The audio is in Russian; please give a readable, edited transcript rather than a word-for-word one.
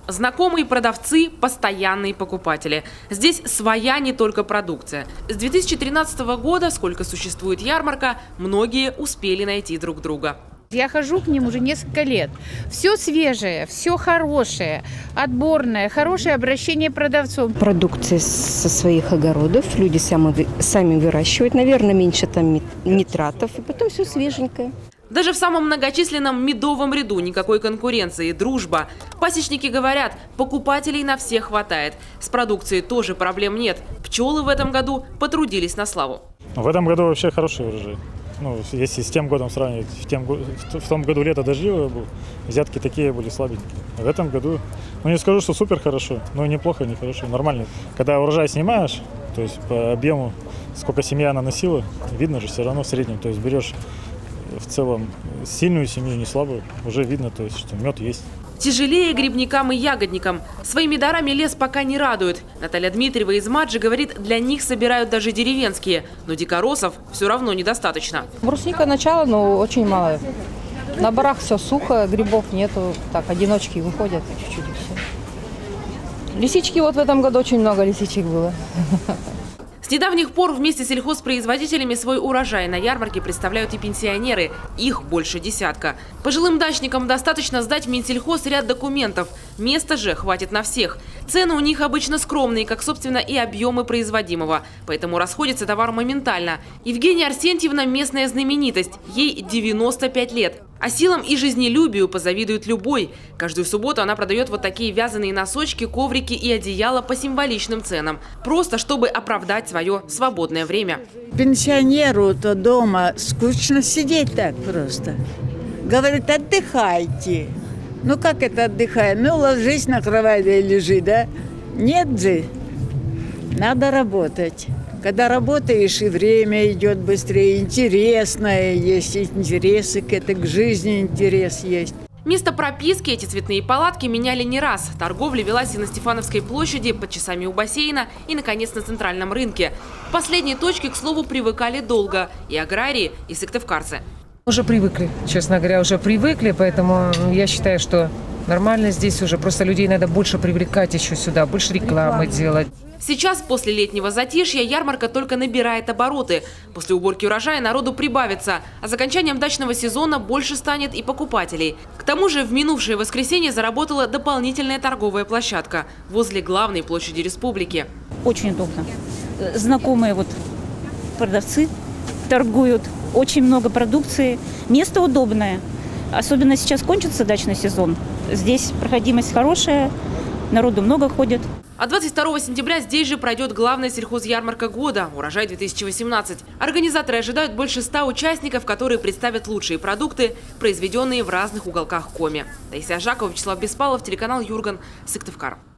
Знакомые продавцы – постоянные покупатели. Здесь своя не только продукция. С 2013 года, сколько существует ярмарка, многие успели найти друг друга. Я хожу к ним уже несколько лет. Все свежее, все хорошее, отборное, хорошее обращение продавцов. Продукция со своих огородов, люди сами выращивают, наверное, меньше там нитратов, и потом все свеженькое. Даже в самом многочисленном медовом ряду никакой конкуренции, дружба. Пасечники говорят, покупателей на всех хватает. С продукцией тоже проблем нет. Пчелы в этом году потрудились на славу. В этом году вообще хороший урожай. Если с тем годом сравнивать, в том году лето дождливое было, взятки такие были слабенькие. В этом году, не скажу, что супер хорошо, но неплохо, не хорошо, нормально. Когда урожай снимаешь, то есть по объему, сколько семья наносила, видно же все равно в среднем, то есть берешь в целом сильную семью, не слабую, уже видно, то есть, что мед есть. Тяжелее грибникам и ягодникам. Своими дарами лес пока не радует. Наталья Дмитриева из Маджи говорит, для них собирают даже деревенские. Но дикоросов все равно недостаточно. Брусника начало, но очень мало. На барах все сухо, грибов нету. Так, одиночки выходят чуть-чуть и все. Лисички вот в этом году очень много лисичек было. С недавних пор вместе с сельхозпроизводителями свой урожай на ярмарке представляют и пенсионеры. Их больше десятка. Пожилым дачникам достаточно сдать в Минсельхоз ряд документов. Места же хватит на всех. Цены у них обычно скромные, как, собственно, и объемы производимого. Поэтому расходится товар моментально. Евгения Арсентьевна – местная знаменитость. Ей 95 лет. А силам и жизнелюбию позавидует любой. Каждую субботу она продает вот такие вязаные носочки, коврики и одеяла по символичным ценам. Просто чтобы оправдать свое свободное время. Пенсионеру-то дома скучно сидеть так просто. Говорит, отдыхайте. Ну как это отдыхай? Ну ложись на кровати и лежи, да? Нет же. Надо работать. Когда работаешь, и время идет быстрее, интересное, есть интересы к этой, к жизни интерес есть. Место прописки эти цветные палатки меняли не раз. Торговля велась и на Стефановской площади, под часами у бассейна и, наконец, на центральном рынке. В последней точке, к слову, привыкали долго и аграрии, и сыктывкарцы. Уже привыкли, честно говоря, уже привыкли, поэтому я считаю, что нормально здесь уже. Просто людей надо больше привлекать еще сюда, больше рекламы делать. Сейчас, после летнего затишья, ярмарка только набирает обороты. После уборки урожая народу прибавится, а с окончанием дачного сезона больше станет и покупателей. К тому же в минувшее воскресенье заработала дополнительная торговая площадка возле главной площади республики. Очень удобно. Знакомые продавцы торгуют, очень много продукции. Место удобное. Особенно сейчас кончится дачный сезон. Здесь проходимость хорошая, народу много ходит. А 22 сентября здесь же пройдет главная сельхозярмарка года – урожай 2018. Организаторы ожидают больше 100 участников, которые представят лучшие продукты, произведенные в разных уголках Коми. Таисия Жакова, Вячеслав Беспалов, телеканал Юрган, Сыктывкар.